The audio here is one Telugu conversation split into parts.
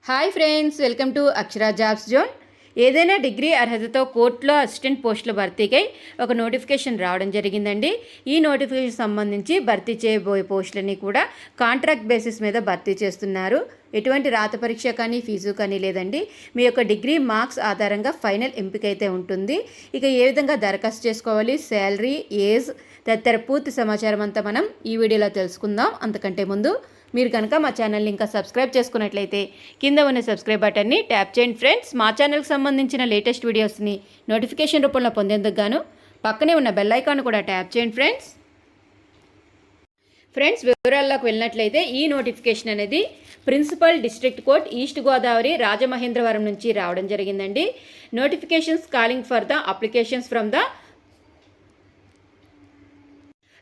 Hi friends, welcome to Akshara jobs zone. ఏదైనా డిగ్రీ అర్హతతో కోర్టులో అసిస్టెంట్ పోస్టుల భర్తీకై ఒక నోటిఫికేషన్ రావడం జరిగిందండి. ఈ నోటిఫికేషన్ సంబంధించి భర్తీ చేయబోయే పోస్టులని కూడా కాంట్రాక్ట్ బేసిస్ మీద భర్తీ చేస్తున్నారు. ఎటువంటి రాత పరీక్ష కానీ ఫీజు కానీ లేదండి. మీ యొక్క డిగ్రీ మార్క్స్ ఆధారంగా ఫైనల్ ఎంపిక అయితే ఉంటుంది. ఇక ఏ విధంగా దరఖాస్తు చేసుకోవాలి, శాలరీ, ఏజ్ తదితర పూర్తి సమాచారం అంతా మనం ఈ వీడియోలో తెలుసుకుందాం. అంతకంటే ముందు మీరు కనుక మా ఛానల్ని ఇంకా సబ్స్క్రైబ్ చేసుకున్నట్లయితే కింద ఉన్న సబ్స్క్రైబ్ బటన్ని ట్యాప్ చేయండి ఫ్రెండ్స్. మా ఛానల్కి సంబంధించిన లేటెస్ట్ వీడియోస్ని నోటిఫికేషన్ రూపంలో పొందేందుకు గాను పక్కనే ఉన్న బెల్ ఐకాన్ కూడా ట్యాప్ చేయండి ఫ్రెండ్స్. వివరాల్లోకి వెళ్ళినట్లయితే ఈ నోటిఫికేషన్ అనేది principal district court, east Godavari, Rajamahendravaram నుంచి రావడం జరిగిందండి. Notifications calling for the applications from the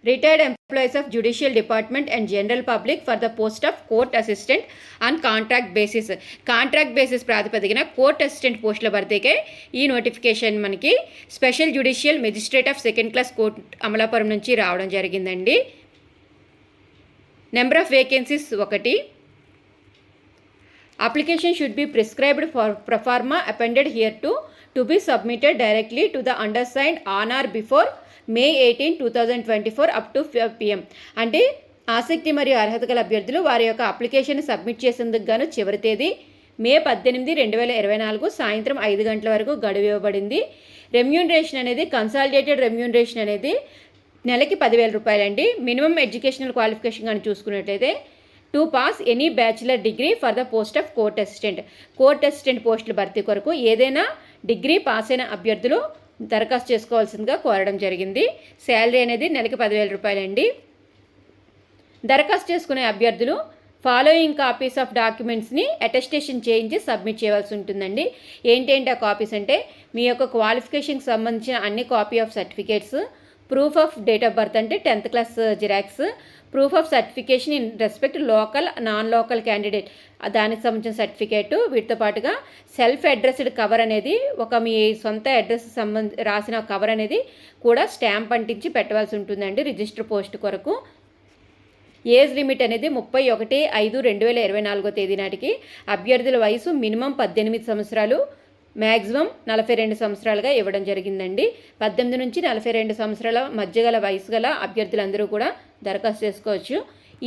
retired employees of judicial department and general public for the post of court assistant on contract basis. Contract basis ప్రాతిపదికన కోర్ట్ అసిస్టెంట్ పోస్టుల భర్తీకే ఈ నోటిఫికేషన్ మనకి special judicial magistrate of second class court Amalapuram నుంచి రావడం జరిగిందండి. Number of vacancies 1. Application should be prescribed for proforma appended hereto be submitted directly to the undersigned on or before May 18, 2024 up to 5 PM. అంటే ఆసక్తి మరియు అర్హత గల అభ్యర్థులు వారి యొక్క అప్లికేషన్ సబ్మిట్ చేసేందుకు గాను చివరి తేదీ May 18, 2024 సాయంత్రం 5 గంటల వరకు గడువు ఇవ్వబడింది. రెమ్యూనరేషన్ అనేది కన్సాలిడేటెడ్ రెమ్యూనరేషన్ అనేది నెలకి 10,000 రూపాయలండి. మినిమం ఎడ్యుకేషనల్ క్వాలిఫికేషన్ కానీ చూసుకున్నట్లయితే to pass any bachelor degree for the post of court assistant. Court assistant పోస్టుల భర్తీ కొరకు ఏదైనా డిగ్రీ పాస్ అయిన అభ్యర్థులు దరఖాస్తు చేసుకోవాల్సిందిగా కోరడం జరిగింది. శాలరీ అనేది నెలకి 10,000 రూపాయలండి. దరఖాస్తు చేసుకునే అభ్యర్థులు ఫాలోయింగ్ కాపీస్ ఆఫ్ డాక్యుమెంట్స్ని అటెస్టేషన్ చేయించి సబ్మిట్ చేయవలసి ఉంటుందండి. ఏంటంటే ఆ కాపీస్ అంటే మీ యొక్క క్వాలిఫికేషన్కి సంబంధించిన అన్ని copy of certificates, proof of date of birth అంటే 10th class xerox, proof of certification in respect local non local candidate దానికి సంబంధించిన సర్టిఫికేటు, వీటితో పాటుగా సెల్ఫ్ అడ్రస్డ్ కవర్ అనేది ఒక మీ సొంత అడ్రస్ రాసిన కవర్ అనేది కూడా స్టాంప్ అంటించి పెట్టవలసి ఉంటుందండి రిజిస్టర్ పోస్ట్ కొరకు. ఏజ్ లిమిట్ అనేది 31/5/2024 తేదీ నాటికి అభ్యర్థుల వయసు మినిమం 18 సంవత్సరాలు, మ్యాక్సిమం 42 సంవత్సరాలుగా ఇవ్వడం జరిగిందండి. 18 నుంచి 42 సంవత్సరాల మధ్య గల వయసు గల అభ్యర్థులందరూ కూడా దరఖాస్తు చేసుకోవచ్చు.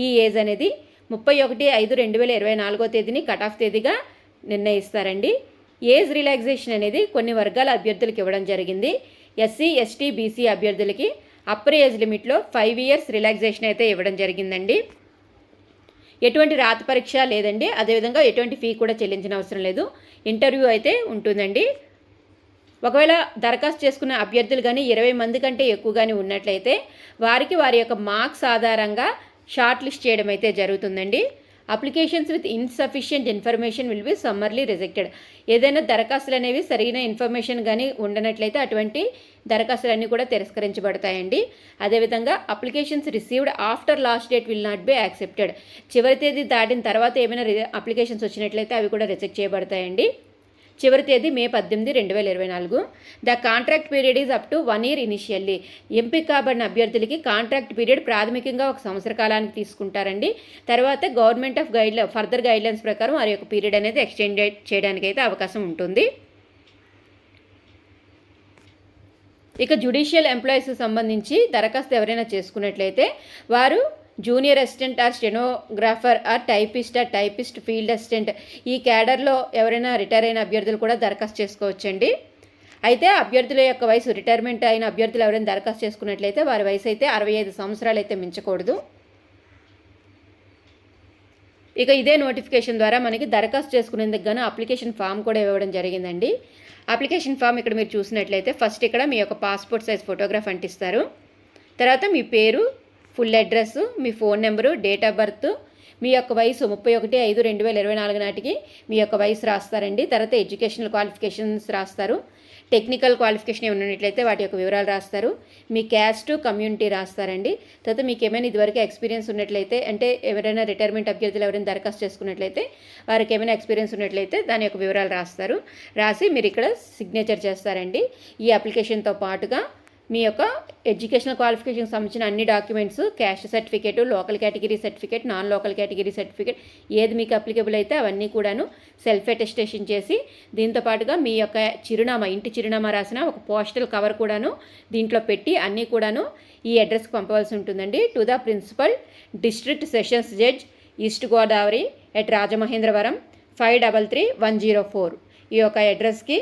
ఈ ఏజ్ అనేది 31/5/2024 తేదీని కట్ ఆఫ్ తేదీగా నిర్ణయిస్తారండి. ఏజ్ రిలాక్సేషన్ అనేది కొన్ని వర్గాల అభ్యర్థులకు ఇవ్వడం జరిగింది. ఎస్సీ, ఎస్టీ, బీసీ అభ్యర్థులకి అప్పర్ ఏజ్ లిమిట్లో 5 years రిలాక్సేషన్ అయితే ఇవ్వడం జరిగిందండి. ఎటువంటి రాత పరీక్ష లేదండి. అదేవిధంగా ఎటువంటి ఫీ కూడా చెల్లించిన అవసరం లేదు. ఇంటర్వ్యూ అయితే ఉంటుందండి. ఒకవేళ దరఖాస్తు చేసుకున్న అభ్యర్థులు కానీ 20 మంది కంటే ఎక్కువ కానీ ఉన్నట్లయితే వారికి వారి యొక్క మార్క్స్ ఆధారంగా షార్ట్ లిస్ట్ చేయడం అయితే జరుగుతుందండి. Applications with insufficient information will be summarily rejected. ఏదైనా దరఖాస్తులు అనేవి సరైన ఇన్ఫర్మేషన్ కానీ ఉండనట్లయితే అటువంటి దరఖాస్తులన్నీ కూడా తిరస్కరించబడతాయండి. అదేవిధంగా applications received after last date will not be accepted. చివరి తేదీ దాటిన తర్వాత ఏమైనా అప్లికేషన్స్ వచ్చినట్లయితే అవి కూడా రిజెక్ట్ చేయబడతాయండి. చివరి తేదీ May 18, 2024. The contract period is up to 1 year initially. ఎంపిక కాబడిన అభ్యర్థులకి కాంట్రాక్ట్ పీరియడ్ ప్రాథమికంగా 1 సంవత్సర కాలానికి తీసుకుంటారండి. తర్వాత గవర్నమెంట్ ఆఫ్ ఫర్దర్ గైడ్లైన్స్ ప్రకారం వారి యొక్క పీరియడ్ అనేది ఎక్స్టెండ్ చేయడానికి అయితే అవకాశం ఉంటుంది. ఇక జ్యుడిషియల్ ఎంప్లాయీస్కి సంబంధించి దరఖాస్తు ఎవరైనా చేసుకున్నట్లయితే వారు junior assistant or stenographer or typist field assistant ఈ క్యాడర్లో ఎవరైనా రిటైర్ అయిన అభ్యర్థులు కూడా దరఖాస్తు చేసుకోవచ్చండి. అయితే అభ్యర్థుల యొక్క వయసు రిటైర్మెంట్ అయిన అభ్యర్థులు ఎవరైనా దరఖాస్తు చేసుకున్నట్లయితే వారి వయసు అయితే 65 సంవత్సరాలు అయితే మించకూడదు. ఇక ఇదే నోటిఫికేషన్ ద్వారా మనకి దరఖాస్తు చేసుకునేందుకు గాను అప్లికేషన్ ఫామ్ కూడా ఇవ్వడం జరిగిందండి. అప్లికేషన్ ఫామ్ ఇక్కడ మీరు చూసినట్లయితే ఫస్ట్ ఇక్కడ మీ యొక్క పాస్పోర్ట్ సైజ్ ఫోటోగ్రాఫ్ అంటిస్తారు. తర్వాత మీ పేరు, ఫుల్ అడ్రస్, మీ phone number, date of birth, మీ యొక్క వయసు 31/5/2024 నాటికి మీ యొక్క వయసు రాస్తారండి. తర్వాత ఎడ్యుకేషనల్ క్వాలిఫికేషన్స్ రాస్తారు. టెక్నికల్ క్వాలిఫికేషన్ ఏమైనా ఉన్నట్లయితే వాటి యొక్క వివరాలు రాస్తారు. మీ క్యాస్ట్, కమ్యూనిటీ రాస్తారండి. తర్వాత మీకు ఏమైనా ఇదివరకు ఎక్స్పీరియన్స్ ఉన్నట్లయితే అంటే ఎవరైనా రిటైర్మెంట్ అభ్యర్థులు ఎవరైనా దరఖాస్తు చేసుకున్నట్లయితే వారికి ఏమైనా ఎక్స్పీరియన్స్ ఉన్నట్లయితే దాని యొక్క వివరాలు రాస్తారు. రాసి మీరు ఇక్కడ సిగ్నేచర్ చేస్తారండి. ఈ అప్లికేషన్తో పాటుగా మీ యొక్క ఎడ్యుకేషనల్ క్వాలిఫికేషన్కి సంబంధించిన అన్ని documents, caste certificate, local category certificate, non local category certificate, ఏది మీకు అప్లికబుల్ అయితే అవన్నీ కూడాను సెల్ఫ్ అటెస్టేషన్ చేసి, దీంతో పాటుగా మీ యొక్క చిరునామా, ఇంటి చిరునామా రాసిన ఒక పోస్టల్ కవర్ కూడాను దీంట్లో పెట్టి అన్నీ కూడాను ఈ అడ్రస్కి పంపవలసి ఉంటుందండి. To the principal district sessions judge east Godavari at Rajamahendravaram 533104 ఈ యొక్క అడ్రస్కి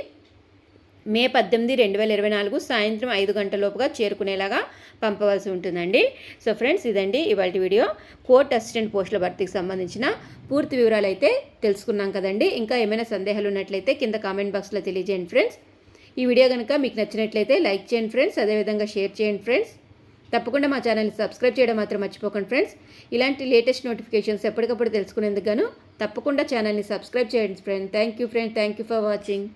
మే 18, 2024 సాయంత్రం 5 గంటలలోపుగా చేరుకునేలాగా పంపవలసి ఉంటుందండి. సో ఫ్రెండ్స్, ఇదండి ఇవాళ వీడియో. కోర్ట్ అసిస్టెంట్ పోస్టుల భర్తీకి సంబంధించిన పూర్తి వివరాలు అయితే తెలుసుకున్నాం కదండి. ఇంకా ఏమైనా సందేహాలు ఉన్నట్లయితే కింద కామెంట్ బాక్స్లో తెలియజేయండి ఫ్రెండ్స్. ఈ వీడియో కనుక మీకు నచ్చినట్లయితే లైక్ చేయండి ఫ్రెండ్స్, అదేవిధంగా షేర్ చేయండి ఫ్రెండ్స్. తప్పకుండా మా ఛానల్ని సబ్స్క్రైబ్ చేయడం మాత్రం మర్చిపోకండి ఫ్రెండ్స్. ఇలాంటి లేటెస్ట్ నోటిఫికేషన్స్ ఎప్పటికప్పుడు తెలుసుకునేందుకు గాను తప్పకుండా ఛానల్ని సబ్స్క్రైబ్ చేయండి friends. Thank you for watching.